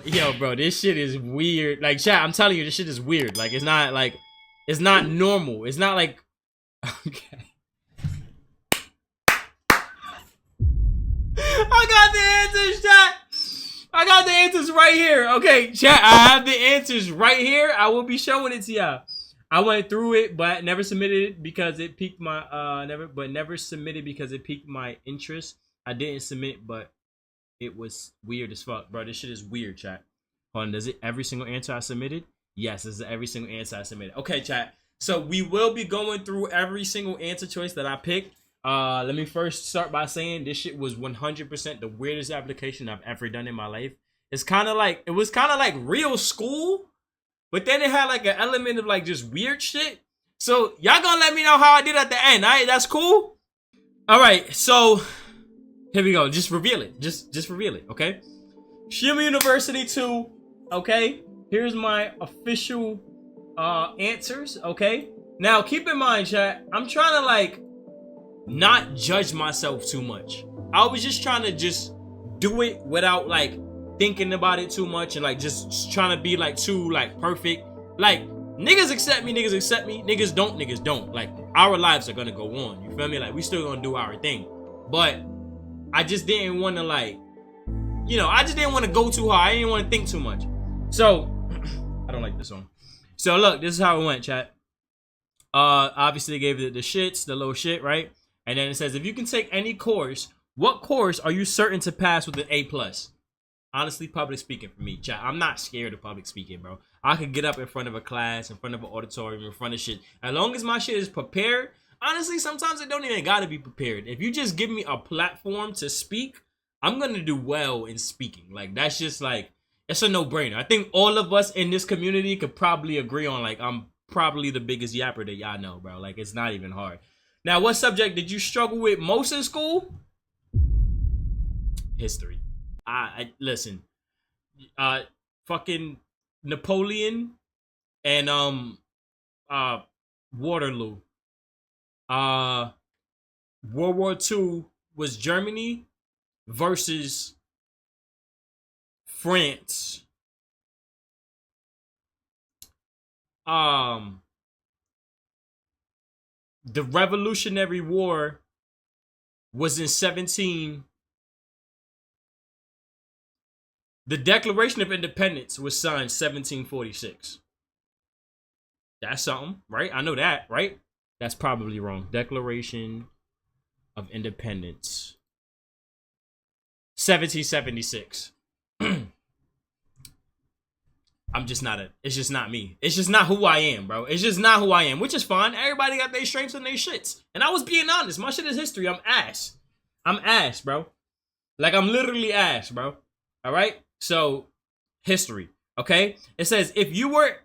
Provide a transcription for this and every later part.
Yo, bro, this shit is weird. Like, chat, I'm telling you, this shit is weird. Like, it's not normal. It's not like, okay. I got the answers, chat. I got the answers right here. Okay, chat, I have the answers right here. I will be showing it to y'all. I went through it, but never submitted it because it piqued my never submitted because it piqued my interest. I didn't submit, but it was weird as fuck, bro. This shit is weird, chat. Hold on, does it every single answer I submitted? Yes, this is every single answer I submitted. Okay, chat. So we will be going through every single answer choice that I picked. Let me first start by saying this shit was 100% the weirdest application I've ever done in my life. It was kind of like real school, but then it had like an element of like just weird shit. So y'all gonna let me know how I did at the end, alright? That's cool? Alright, so here we go. Just reveal it. Just reveal it, okay? Shima University 2, okay? Here's my official answers, okay? Now keep in mind, chat, I'm trying to like not judge myself too much. I was just trying to just do it without like thinking about it too much and like just trying to be like too like perfect. Like niggas accept me, niggas don't. Like our lives are gonna go on, you feel me? Like we still gonna do our thing. But I just didn't want to like, you know, I just didn't want to go too hard. I didn't want to think too much. So I don't like this song. So look, this is how it went, chat. Obviously they gave it the shits, the little shit, right? And then it says, if you can take any course, what course are you certain to pass with an A+? Honestly, public speaking for me, chat. I'm not scared of public speaking, bro. I could get up in front of a class, in front of an auditorium, in front of shit. As long as my shit is prepared, honestly, sometimes it don't even gotta be prepared. If you just give me a platform to speak, I'm gonna do well in speaking. Like, that's just like, it's a no-brainer. I think all of us in this community could probably agree on, like, I'm probably the biggest yapper that y'all know, bro. Like, it's not even hard. Now, what subject did you struggle with most in school? History. I listen. Fucking Napoleon and Waterloo. World War II was Germany versus France. The Revolutionary War was in 17. The Declaration of Independence was signed 1746. That's something, right? I know that, right? That's probably wrong. Declaration of Independence. 1776. It's just not me. It's just not who I am, bro. It's just not who I am, which is fine. Everybody got their strengths and their shits. And I was being honest. My shit is history. I'm ass. I'm ass, bro. Like, I'm literally ass, bro. All right? So, history, okay? It says, if you were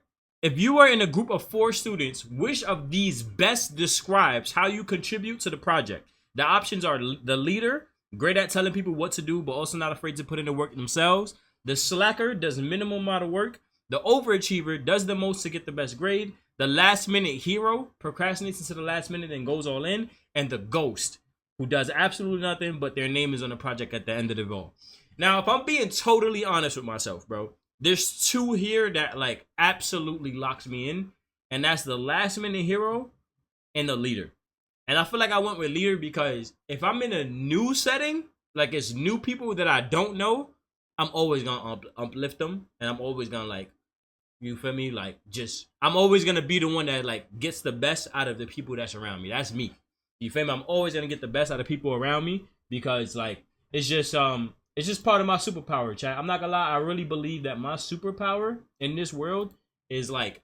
in a group of 4 students, which of these best describes how you contribute to the project? The options are the leader, great at telling people what to do, but also not afraid to put in the work themselves. The slacker does minimum amount of work. The overachiever does the most to get the best grade. The last minute hero procrastinates until the last minute and goes all in. And the ghost, who does absolutely nothing, but their name is on the project at the end of the all. Now, if I'm being totally honest with myself, bro, there's 2 here that like absolutely locks me in. And that's the last minute hero and the leader. And I feel like I went with leader because if I'm in a new setting, like it's new people that I don't know, I'm always gonna uplift them. And I'm always gonna like, you feel me? Like, just, I'm always gonna be the one that like gets the best out of the people that's around me. That's me. You feel me? I'm always gonna get the best out of people around me because like, it's just part of my superpower, chat. I'm not gonna lie. I really believe that my superpower in this world is like,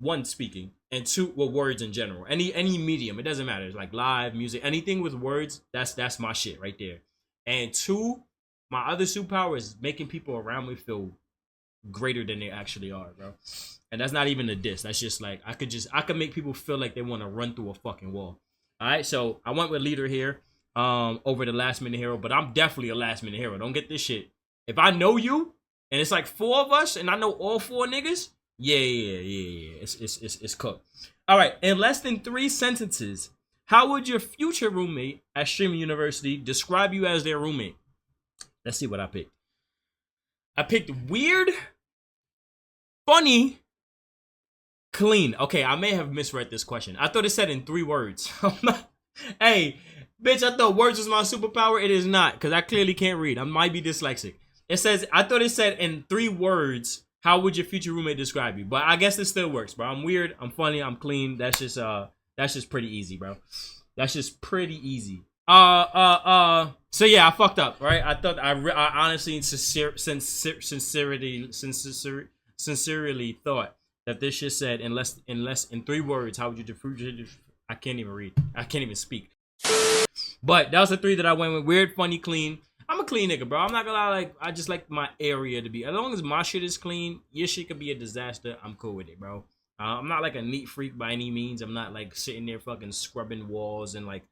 1, speaking, and 2, well, words in general. Any medium, it doesn't matter. It's like live music, anything with words. That's my shit right there. And 2, my other superpower is making people around me feel greater than they actually are, bro. And that's not even a diss. That's just like I could make people feel like they want to run through a fucking wall. All right, so I went with leader here over the last minute hero, but I'm definitely a last minute hero. Don't get this shit. If I know you and it's like 4 of us and I know all 4 niggas, yeah. It's cooked. All right, in less than 3 sentences, how would your future roommate at Shima University describe you as their roommate? Let's see what I picked. I picked weird, funny, clean. Okay, I may have misread this question. I thought it said in 3 words. Hey, bitch, I thought words was my superpower. It is not, because I clearly can't read. I might be dyslexic. It says, I thought it said in 3 words, how would your future roommate describe you? But I guess it still works, bro. I'm weird, I'm funny, I'm clean. That's just pretty easy, bro. That's just pretty easy. So yeah, I fucked up, right? I thought I honestly sincerely thought that this shit said in 3 words, how would you differentiate? I can't even read. I can't even speak. But that was the 3 that I went with. Weird, funny, clean. I'm a clean nigga, bro. I'm not gonna lie, like, I just like my area to be. As long as my shit is clean, your shit could be a disaster. I'm cool with it, bro. I'm not like a neat freak by any means. I'm not like sitting there fucking scrubbing walls and like,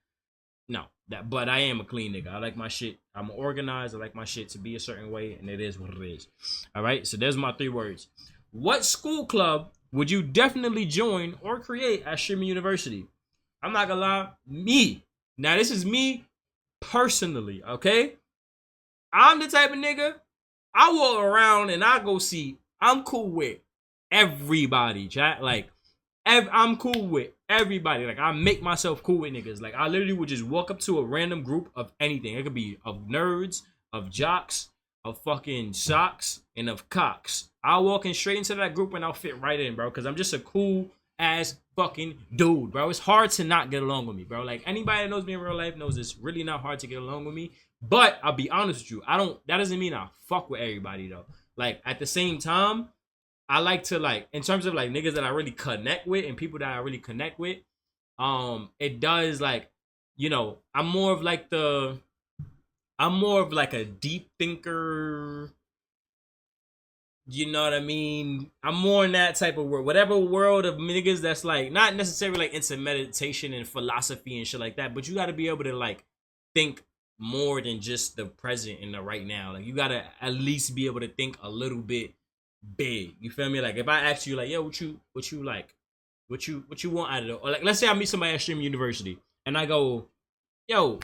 no. But I am a clean nigga. I like my shit. I'm organized. I like my shit to be a certain way, and it is what it is. All right. So there's my 3 words. What school club would you definitely join or create at Streamer University? I'm not gonna lie, me. Now this is me personally, okay? I'm the type of nigga, I walk around and I go see, I'm cool with everybody, chat. Like, I'm cool with everybody. Like, I make myself cool with niggas. Like, I literally would just walk up to a random group of anything. It could be of nerds, of jocks, of fucking socks, and of cocks. I'll walk in straight into that group and I'll fit right in, bro. Because I'm just a cool ass fucking dude, bro. It's hard to not get along with me, bro. Like, anybody that knows me in real life knows it's really not hard to get along with me. But I'll be honest with you, that doesn't mean I fuck with everybody though. Like, at the same time, I like to, like, in terms of like niggas that I really connect with and people that I really connect with, it does, like, you know, I'm more of like a deep thinker. You know what I mean? I'm more in that type of world. Whatever world of niggas that's like not necessarily like into meditation and philosophy and shit like that, but you gotta be able to like think more than just the present and the right now. Like, you gotta at least be able to think a little bit big. You feel me? Like, if I ask you like, yo, what you like? What you want out of it? Or like, let's say I meet somebody at Stream University and I go, yo,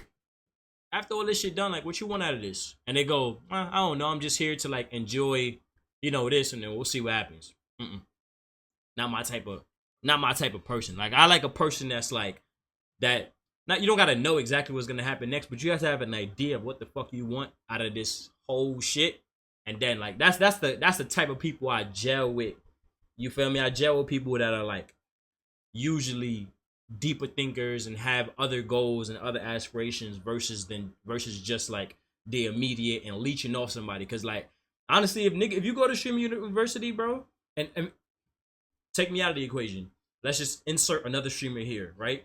after all this shit done, like, what you want out of this? And they go, I don't know, I'm just here to like enjoy, you know, this, and then we'll see what happens. Not my type of person. Like, I like a person that's like that. Not, you don't gotta know exactly what's gonna happen next, but you have to have an idea of what the fuck you want out of this whole shit. And then like that's the type of people I gel with. You feel me? I gel with people that are like usually deeper thinkers and have other goals and other aspirations versus just like the immediate and leeching off somebody. Cause like, honestly, if you go to Stream University, bro, and take me out of the equation, let's just insert another streamer here, right?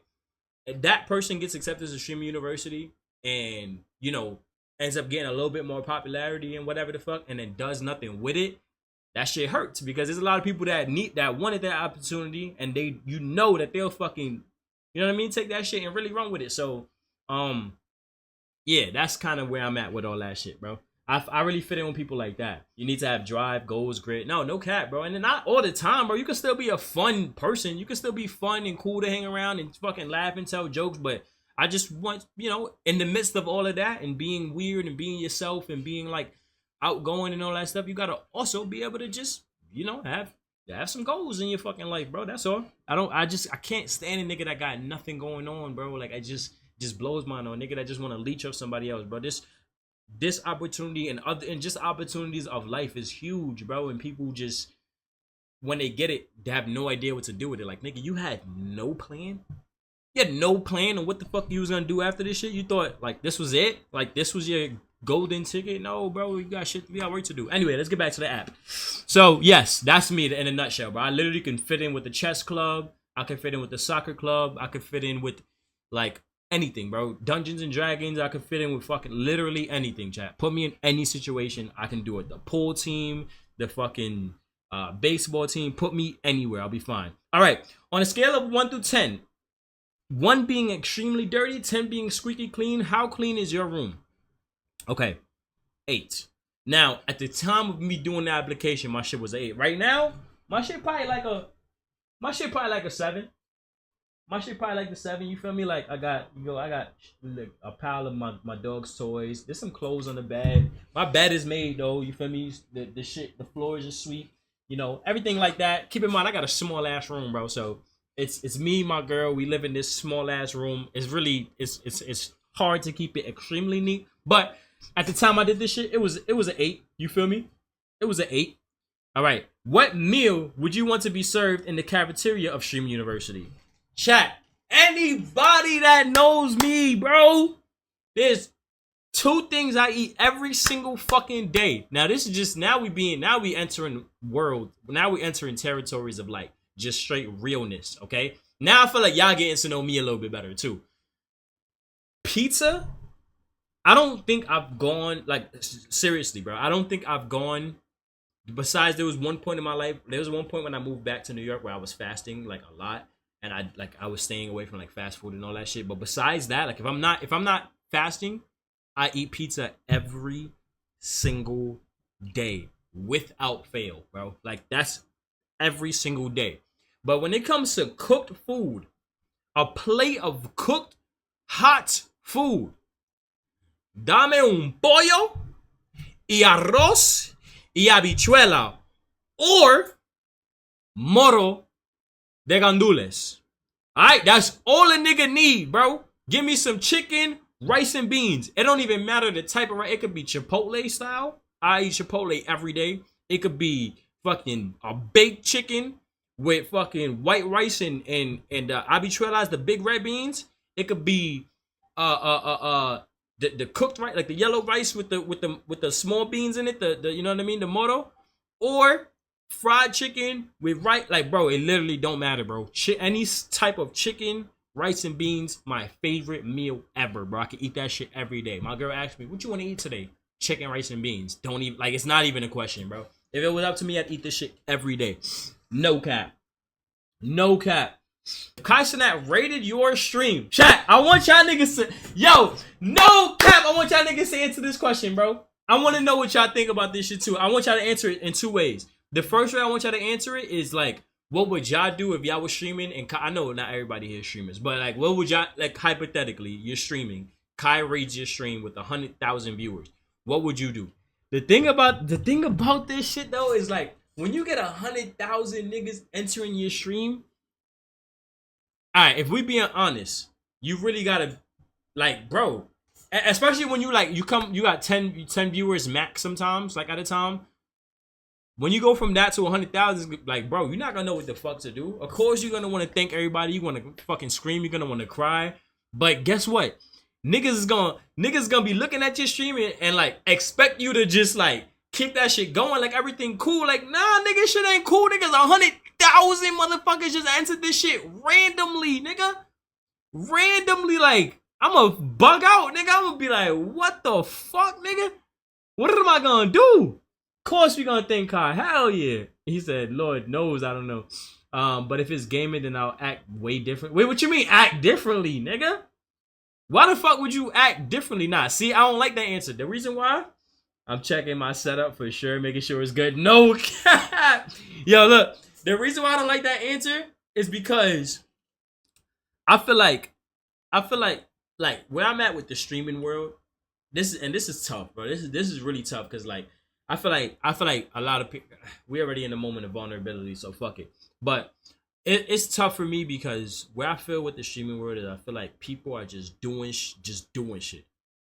If that person gets accepted as a Streamer University and, you know, ends up getting a little bit more popularity and whatever the fuck, and then does nothing with it, that shit hurts, because there's a lot of people that wanted that opportunity, and they, you know, that they'll fucking, you know what I mean, take that shit and really run with it. So, yeah, that's kind of where I'm at with all that shit, bro. I really fit in with people like that. You need to have drive, goals, grit. No cap, bro. And then not all the time, bro. You can still be a fun person. You can still be fun and cool to hang around and fucking laugh and tell jokes. But I just want, you know, in the midst of all of that and being weird and being yourself and being like outgoing and all that stuff, you gotta also be able to just, you know, have some goals in your fucking life, bro. That's all. I can't stand a nigga that got nothing going on, bro. Like, I just blows my mind. A nigga that just want to leech off somebody else, bro. This opportunity and just opportunities of life is huge, bro. And people just, when they get it, they have no idea what to do with it. Like, nigga, you had no plan. You had no plan on what the fuck you was gonna do after this shit. You thought like this was it, like this was your golden ticket. No, bro, we got work to do. Anyway, let's get back to the app. So yes, that's me in a nutshell, bro. I literally can fit in with the chess club. I can fit in with the soccer club. I can fit in with like anything, bro. Dungeons and Dragons, I could fit in with fucking literally anything, chat. Put me in any situation, I can do it. The pool team, the fucking baseball team, put me anywhere, I'll be fine. All right, on a scale of 1 through 10, 1 being extremely dirty, 10 being squeaky clean, how clean is your room? Okay, 8. Now, at the time of me doing the application, my shit was 8. Right now, my shit probably like a 7. my shit probably like the 7. You feel me? Like I got like, a pile of my dog's toys. There's some clothes on the bed. My bed is made though. You feel me? The shit, the floors are sweet. You know, everything like that. Keep in mind, I got a small ass room, bro. So it's me, my girl. We live in this small ass room. It's really it's hard to keep it extremely neat. But at the time I did this shit, it was an 8. You feel me? It was an 8. All right. What meal would you want to be served in the cafeteria of Stream University? Chat. Anybody that knows me, bro, there's 2 things I eat every single fucking day. Now this is just now we entering territories of like just straight realness. Okay. Now I feel like y'all getting to know me a little bit better too. Pizza. I don't think I've gone like seriously, bro. I don't think I've gone. Besides, there was one point in my life. There was one point when I moved back to New York where I was fasting like a lot, and I was staying away from like fast food and all that shit. But besides that, like if I'm not fasting, I eat pizza every single day without fail, bro. Like that's every single day. But when it comes to cooked food, a plate of cooked hot food, dame un pollo y arroz y habichuela or moro de gandules. Alright, that's all a nigga need, bro. Give me some chicken, rice, and beans. It don't even matter the type of rice. It could be Chipotle style. I eat Chipotle every day. It could be fucking a baked chicken with fucking white rice and habichuelas, the big red beans. It could be the cooked rice, like the yellow rice with the small beans in it, the you know what I mean, the moro, or fried chicken with rice. Like, bro, it literally don't matter, bro. Any type of chicken, rice, and beans, my favorite meal ever, bro. I can eat that shit every day. My girl asked me, "What you want to eat today?" Chicken, rice, and beans. Don't even like. It's not even a question, bro. If it was up to me, I'd eat this shit every day. No cap. No cap. Kai Cenat rated your stream. Chat, I want y'all niggas to... Yo, no cap. I want y'all niggas to answer this question, bro. I want to know what y'all think about this shit, too. I want y'all to answer it in 2 ways. The first way I want y'all to answer it is, like, what would y'all do if y'all was streaming? And I know not everybody here is streamers, but, like, what would y'all... Like, hypothetically, you're streaming. Kai rates your stream with 100,000 viewers. What would you do? The thing about this shit, though, is, like, when you get 100,000 niggas entering your stream... Alright, if we being honest, you really gotta, like, bro, especially when you got 10 viewers max sometimes, like at a time. When you go from that to 100,000, like, bro, you're not gonna know what the fuck to do. Of course, you're gonna want to thank everybody. You want to fucking scream. You're gonna want to cry. But guess what? Niggas is gonna be looking at your stream and like expect you to just like keep that shit going, like everything cool. Like, nah, nigga, shit ain't cool. Niggas 100,000 motherfuckers just entered this shit randomly, nigga. Randomly, like, I'ma bug out, nigga. I'ma be like, what the fuck, nigga? What am I gonna do? Of course we gonna thank Kai. Hell yeah. He said, Lord knows, I don't know. But if it's gaming, then I'll act way different. Wait, what you mean act differently, nigga? Why the fuck would you act differently? Nah, see, I don't like that answer. The reason why? I'm checking my setup for sure, making sure it's good. No cap. Yo, look. The reason why I don't like that answer is because I feel like where I'm at with the streaming world, this is tough, bro. This is really tough because like I feel like a lot of people, we're already in a moment of vulnerability, so fuck it. But it's tough for me because where I feel with the streaming world is I feel like people are just doing shit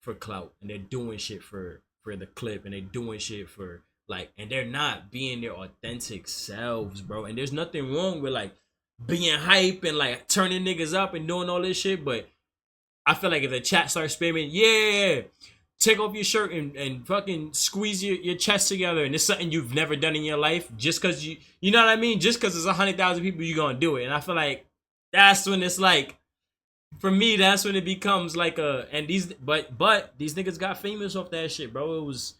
for clout, and they're doing shit for the clip, and they're doing shit for like, and they're not being their authentic selves, bro. And there's nothing wrong with like being hype and like turning niggas up and doing all this shit, but I feel like if the chat starts spamming, yeah, take off your shirt and fucking squeeze your chest together, and it's something you've never done in your life, just because you know what I mean? Just because there's 100,000 people, you're gonna do it. And I feel like that's when it's like, for me, that's when it becomes like but these niggas got famous off that shit, bro. It was,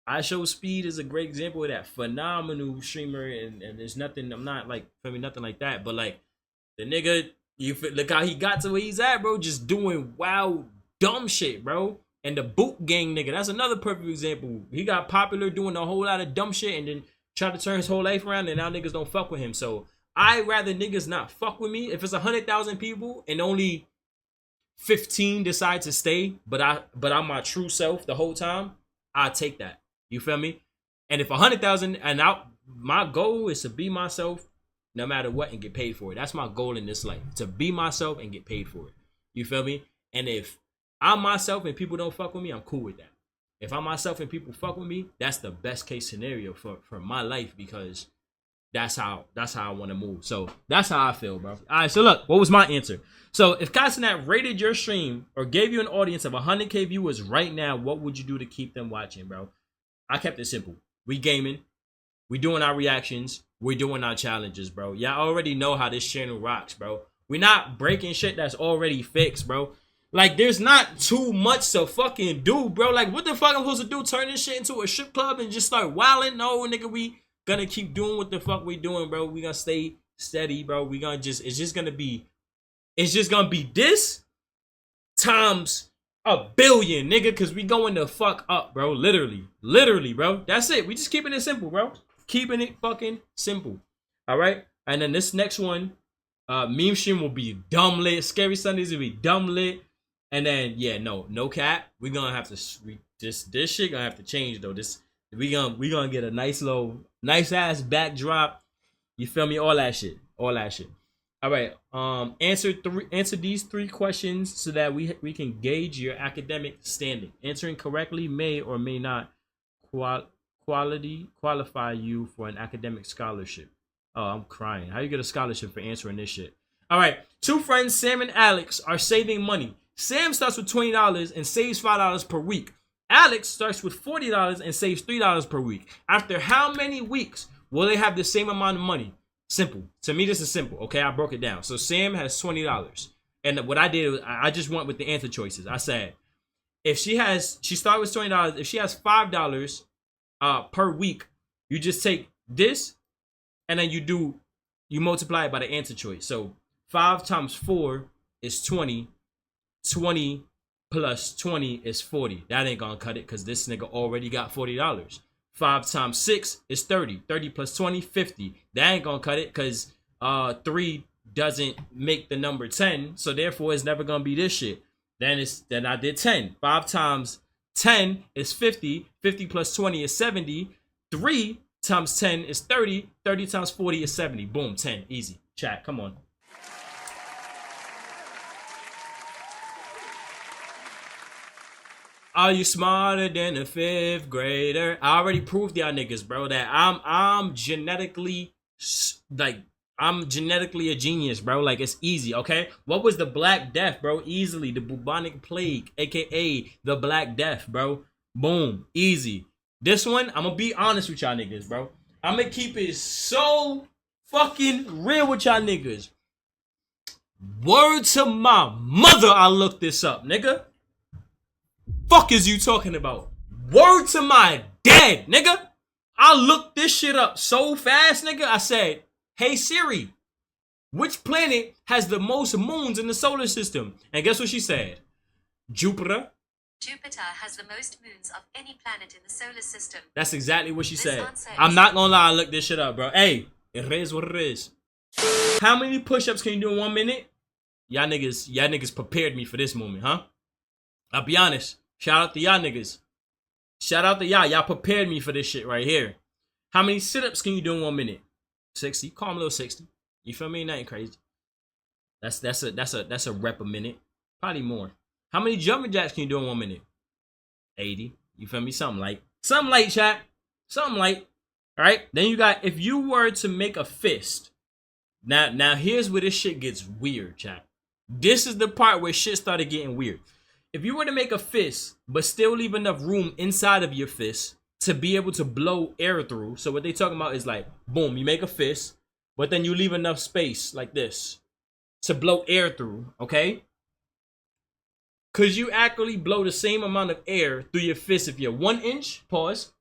I Show Speed is a great example of that. Phenomenal streamer, and there's nothing, I'm not like, for me, nothing like that, but like, the nigga, look how he got to where he's at, bro, just doing wild, dumb shit, bro. And the Boot Gang nigga, that's another perfect example. He got popular doing a whole lot of dumb shit and then tried to turn his whole life around, and now niggas don't fuck with him. So I'd rather niggas not fuck with me. If it's 100,000 people and only 15 decide to stay, but I'm my true self the whole time, I take that. You feel me? And if 100,000 and my goal is to be myself no matter what and get paid for it. That's my goal in this life, to be myself and get paid for it. You feel me? And if I'm myself and people don't fuck with me, I'm cool with that. If I'm myself and people fuck with me, that's the best case scenario for my life, because that's how I want to move. So that's how I feel, bro. All right, so look, what was my answer? So if CENAT'S rated your stream or gave you an audience of 100K viewers right now, what would you do to keep them watching, bro? I kept it simple. We gaming. We doing our reactions. We doing our challenges, bro. Y'all already know how this channel rocks, bro. We not breaking shit that's already fixed, bro. Like, there's not too much to fucking do, bro. Like, what the fuck I'm supposed to do? Turn this shit into a strip club and just start wilding? No, nigga, we gonna keep doing what the fuck we doing, bro. We gonna stay steady, bro. We gonna just, it's just gonna be this times a billion, nigga, because we going the fuck up, bro. Literally, bro. That's it. We just keeping it simple, bro. Keeping it fucking simple. All right? And then this next one, meme stream will be dumb lit. Scary Sundays will be dumb lit. And then, yeah, no cap. We gonna have to, this shit gonna have to change, though. We gonna get a nice ass backdrop. You feel me? All that shit. All right. Answer these 3 questions so that we can gauge your academic standing. Answering correctly may or may not qualify you for an academic scholarship. Oh, I'm crying. How you get a scholarship for answering this shit? All right. 2 friends, Sam and Alex, are saving money. Sam starts with $20 and saves $5 per week. Alex starts with $40 and saves $3 per week. After how many weeks will they have the same amount of money? Simple. To me, this is simple. Okay, I broke it down. So Sam has $20. And what I did was I just went with the answer choices. I said, if she started with $20. If she has $5 per week, you just take this and then you multiply it by the answer choice. So 5 times 4 is 20. 20 plus 20 is 40. That ain't gonna cut it because this nigga already got $40. 5 times 6 is 30. 30 plus 20, 50. That ain't gonna cut it because 3 doesn't make the number 10. So therefore it's never gonna be this shit. Then I did 10. 5 times 10 is 50. 50 plus 20 is 70. 3 times 10 is 30. 30 times 40 is 70. Boom, 10. Easy. Chat, come on. Are you smarter than a 5th grader? I already proved y'all niggas, bro, that I'm genetically a genius, bro. Like, it's easy, okay? What was the Black Death, bro? Easily the bubonic plague, aka the Black Death, bro. Boom, easy. This one, I'm gonna be honest with y'all niggas, bro. I'm gonna keep it so fucking real with y'all niggas. Word to my mother, I looked this up, nigga. Fuck is you talking about? Word to my dad, nigga. I looked this shit up so fast, nigga. I said, hey Siri, which planet has the most moons in the solar system? And guess what she said? Jupiter. Jupiter has the most moons of any planet in the solar system. That's exactly what she said. I'm not gonna lie, I looked this shit up, bro. Hey, it is what it is. How many push-ups can you do in 1 minute? Y'all niggas prepared me for this moment, huh? I'll be honest. Shout out to y'all niggas. Shout out to y'all. Y'all prepared me for this shit right here. How many sit-ups can you do in 1 minute? 60. Call them a little 60. You feel me? Nothing crazy. That's a rep a minute. Probably more. How many jumping jacks can you do in 1 minute? 80. You feel me? Something light. Something light, chat. Something light. All right. Then you got, if you were to make a fist. Now here's where this shit gets weird, chat. This is the part where shit started getting weird. If you were to make a fist, but still leave enough room inside of your fist to be able to blow air through. So what they talking about is like, boom, you make a fist, but then you leave enough space like this to blow air through, okay? Could you actually blow the same amount of air through your fist if you're 1 inch, pause,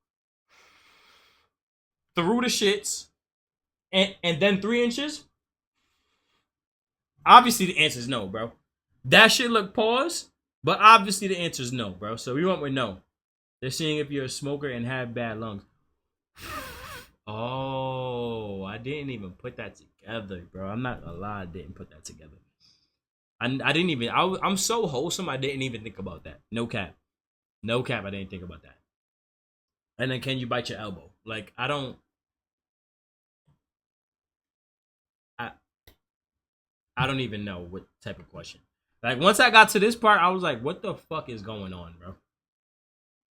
through the shits, and then 3 inches? Obviously the answer is no, bro. That shit look pause. But obviously the answer is no, bro. So we went with no. They're seeing if you're a smoker and have bad lungs. Oh, I didn't even put that together, bro. I'm not gonna lie, I didn't put that together. I didn't even. I'm so wholesome. I didn't even think about that. No cap, no cap. I didn't think about that. And then, can you bite your elbow? Like, I don't. I I don't even know what type of question. Like, once I got to this part, I was like, what the fuck is going on, bro?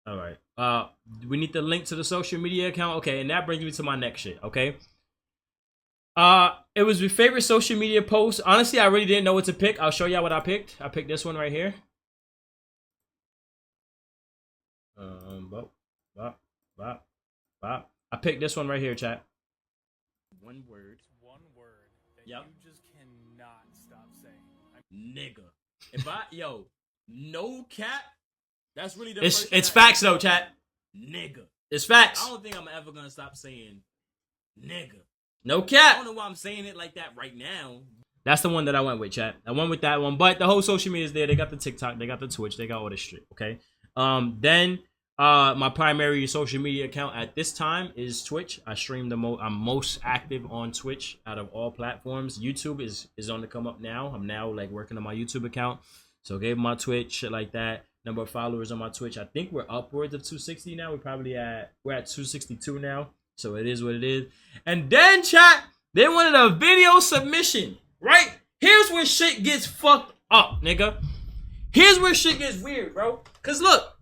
All right. We need the link to the social media account. Okay, and that brings me to my next shit. Okay. It was your favorite social media post. Honestly, I really didn't know what to pick. I'll show y'all what I picked. I picked this one right here. Bop, bop, bop, bop. I picked this one right here, chat. One word. One word that Yep. you just cannot stop saying. Nigga. If I no cap. That's really the It's first facts though, chat. Nigga. It's facts. I don't think I'm ever gonna stop saying nigga. No I cap. don't know why I'm saying it like that right now. That's the one that I went with, chat. I went with that one. But the whole social media is there. They got the TikTok, they got the Twitch, they got all this shit. Okay. Then my primary social media account at this time is Twitch. I stream the most. I'm most active on Twitch out of all platforms. YouTube is on the come up now. I'm now like working on my YouTube account. So gave my Twitch, shit like that. Number of followers on my Twitch. I think we're upwards of 260 now. We're at 262 now. So it is what it is. And then, chat, they wanted a video submission, right? Here's where shit gets fucked up, nigga. Here's where shit gets weird, bro. Cause look.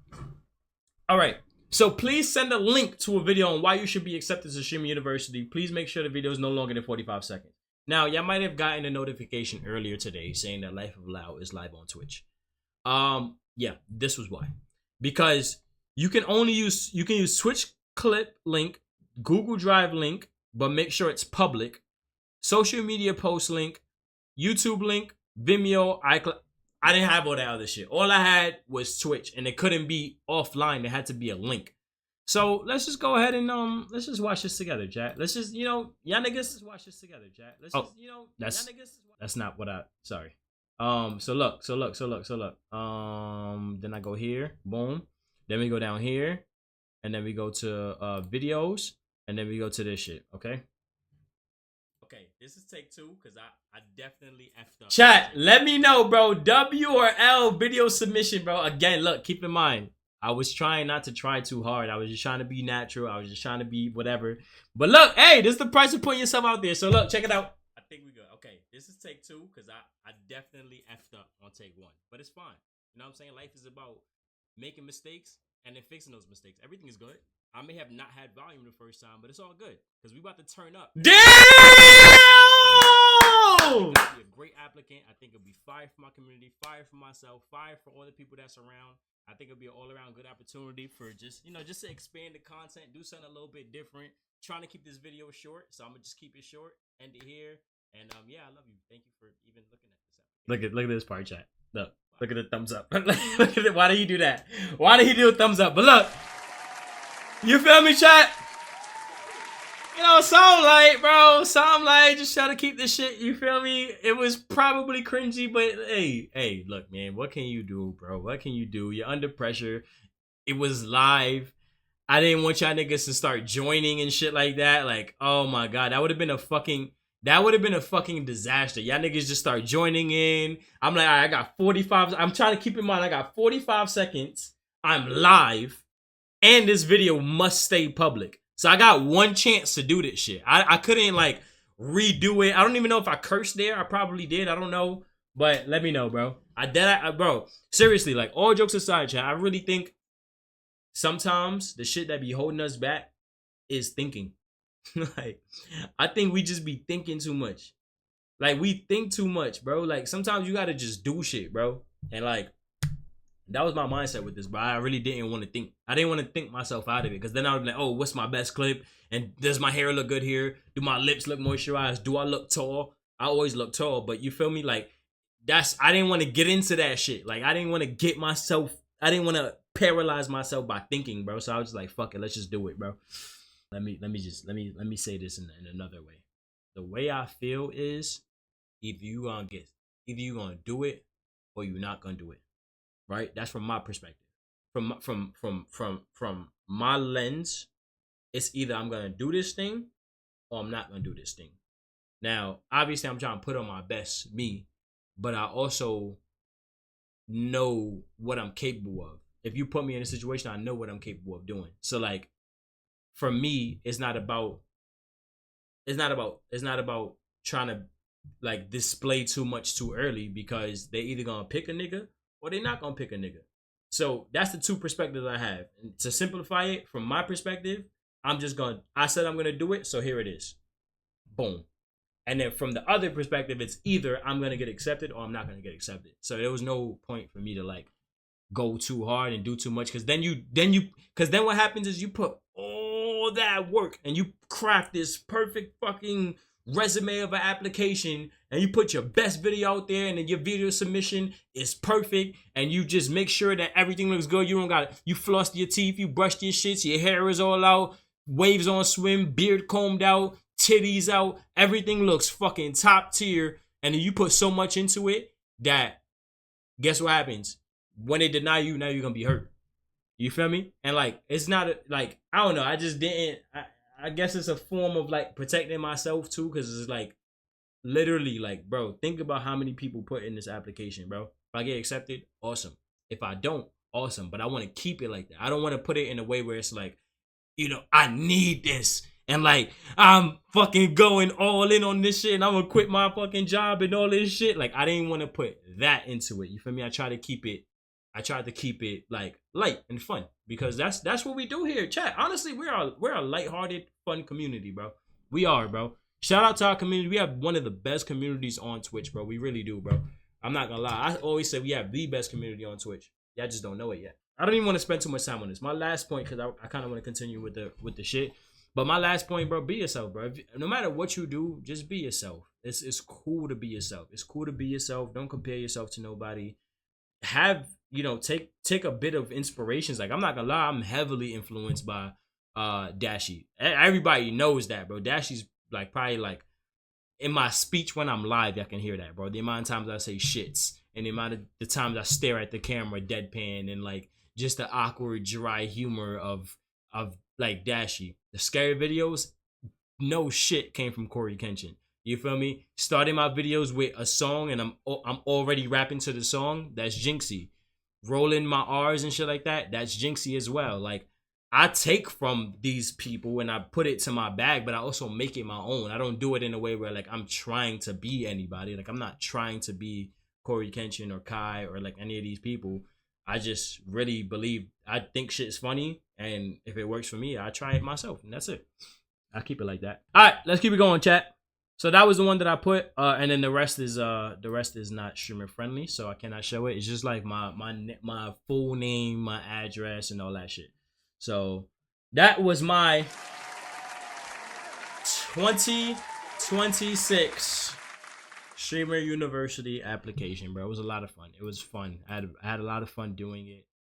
All right. So please send a link to a video on why you should be accepted to Stream University. Please make sure the video is no longer than 45 seconds. Now, y'all might have gotten a notification earlier today saying that Life of Loud is live on Twitch. Yeah, this was why. Because you can use Twitch clip link, Google Drive link, but make sure it's public. Social media post link, YouTube link, Vimeo, iCloud. I didn't have all that other shit. All I had was Twitch, and it couldn't be offline. There had to be a link. So let's just go ahead and let's just watch this together, chat. Let's just y'all niggas just watch this together, chat. Let's just that's not what I sorry. So look. Then I go here, boom. Then we go down here, and then we go to videos, and then we go to this shit, okay? Okay, this is take 2 because I definitely effed up. Chat, let me know, bro. W or L video submission, bro. Again, look, keep in mind, I was trying not to try too hard. I was just trying to be natural. I was just trying to be whatever. But look, hey, this is the price of putting yourself out there. So look, check it out. I think we good. Okay, this is take 2 because I definitely effed up on take 1. But it's fine. You know what I'm saying? Life is about making mistakes and then fixing those mistakes. Everything is good. I may have not had volume the first time, but it's all good because we about to turn up. Damn! I'll be a great applicant. I think it'll be fire for my community, fire for myself, fire for all the people that's around. I think it'll be an all-around good opportunity for just to expand the content, do something a little bit different. Trying to keep this video short, so I'm gonna just keep it short, end it here. And yeah, I love you. Thank you for even looking at this. Look at this part, chat. Look at the thumbs up. Look at it. Why did he do that? Why did he do a thumbs up? But look, you feel me, chat? You know, something like just try to keep this shit. You feel me? It was probably cringy, but hey, look, man, what can you do, bro? What can you do? You're under pressure. It was live. I didn't want y'all niggas to start joining and shit like that. Like, oh my god, that would have been a fucking disaster. Y'all niggas just start joining in. I'm like, all right, I got 45. I'm trying to keep in mind, I got 45 seconds. I'm live, and this video must stay public. So I got one chance to do this shit. I couldn't like redo it. I don't even know if I cursed there. I probably did. I don't know, but let me know, bro. Bro. Seriously, like all jokes aside, chat. I really think sometimes the shit that be holding us back is thinking. Like, I think we just be thinking too much. Like, we think too much, bro. Like, sometimes you gotta just do shit, bro. And like, that was my mindset with this, bro. I really didn't want to think. I didn't want to think myself out of it, because then I would be like, oh, what's my best clip? And does my hair look good here? Do my lips look moisturized? Do I look tall? I always look tall, but you feel me? Like, I didn't want to get into that shit. Like, I didn't want to paralyze myself by thinking, bro. So I was just like, fuck it, let's just do it, bro. Let me say this in another way. The way I feel is either you gonna do it or you're not gonna do it. Right? That's from my perspective. From my lens, it's either I'm gonna do this thing or I'm not gonna do this thing. Now, obviously, I'm trying to put on my best me, but I also know what I'm capable of. If you put me in a situation, I know what I'm capable of doing. So like, for me, it's not about trying to like display too much too early, because they either gonna pick a nigga or they not gonna pick a nigga. So that's the two perspectives I have. And to simplify it, from my perspective, I said I'm gonna do it, so here it is. Boom. And then from the other perspective, it's either I'm gonna get accepted or I'm not gonna get accepted. So there was no point for me to like go too hard and do too much, because then what happens is you put all that work and you craft this perfect fucking resume of an application, and you put your best video out there, and then your video submission is perfect, and you just make sure that everything looks good. You flossed your teeth, you brushed your shits, your hair is all out, waves on swim, beard combed out, titties out, everything looks fucking top tier, and then you put so much into it that, guess what happens? When they deny you, now you're gonna be hurt. You feel me? And like, it's not like, I don't know, I just didn't, I guess it's a form of like protecting myself too, because it's like, literally, like, bro, think about how many people put in this application, bro. If I get accepted, awesome. If I don't, awesome. But I want to keep it like that. I don't want to put it in a way where it's like, I need this, and like, I'm fucking going all in on this shit, and I'm gonna quit my fucking job and all this shit. Like, I didn't want to put that into it. You feel me? I tried to keep it like light and fun, because that's what we do here, chat. Honestly, we're a lighthearted, fun community, bro. We are, bro. Shout out to our community. We have one of the best communities on Twitch, bro. We really do, bro. I'm not gonna lie. I always say we have the best community on Twitch. Y'all just don't know it yet. I don't even want to spend too much time on this. My last point, because I kind of want to continue with the shit. But my last point, bro, be yourself, bro. No matter what you do, just be yourself. It's cool to be yourself. It's cool to be yourself. Don't compare yourself to nobody. Take a bit of inspirations. Like, I'm not gonna lie, I'm heavily influenced by Dashy. Everybody knows that, bro. Dashy's like probably like in my speech when I'm live, y'all can hear that, bro. The amount of times I say shits, and the amount of the times I stare at the camera deadpan, and like just the awkward, dry humor of like Dashy. The scary videos, no shit, came from Corey Kenshin. You feel me? Starting my videos with a song, and I'm already rapping to the song. That's Jinxie. Rolling my R's and shit like that. That's Jinxie as well. Like, I take from these people and I put it to my bag, but I also make it my own. I don't do it in a way where like I'm trying to be anybody. Like, I'm not trying to be Corey Kenshin or Kai or like any of these people. I just really believe, I think shit's funny, and if it works for me, I try it myself, and that's it. I keep it like that. All right, let's keep it going, chat. So that was the one that I put, and then the rest is not streamer friendly, so I cannot show it. It's just like my full name, my address, and all that shit. So that was my 2026 Streamer University application, bro. It was a lot of fun. It was fun. I had a lot of fun doing it.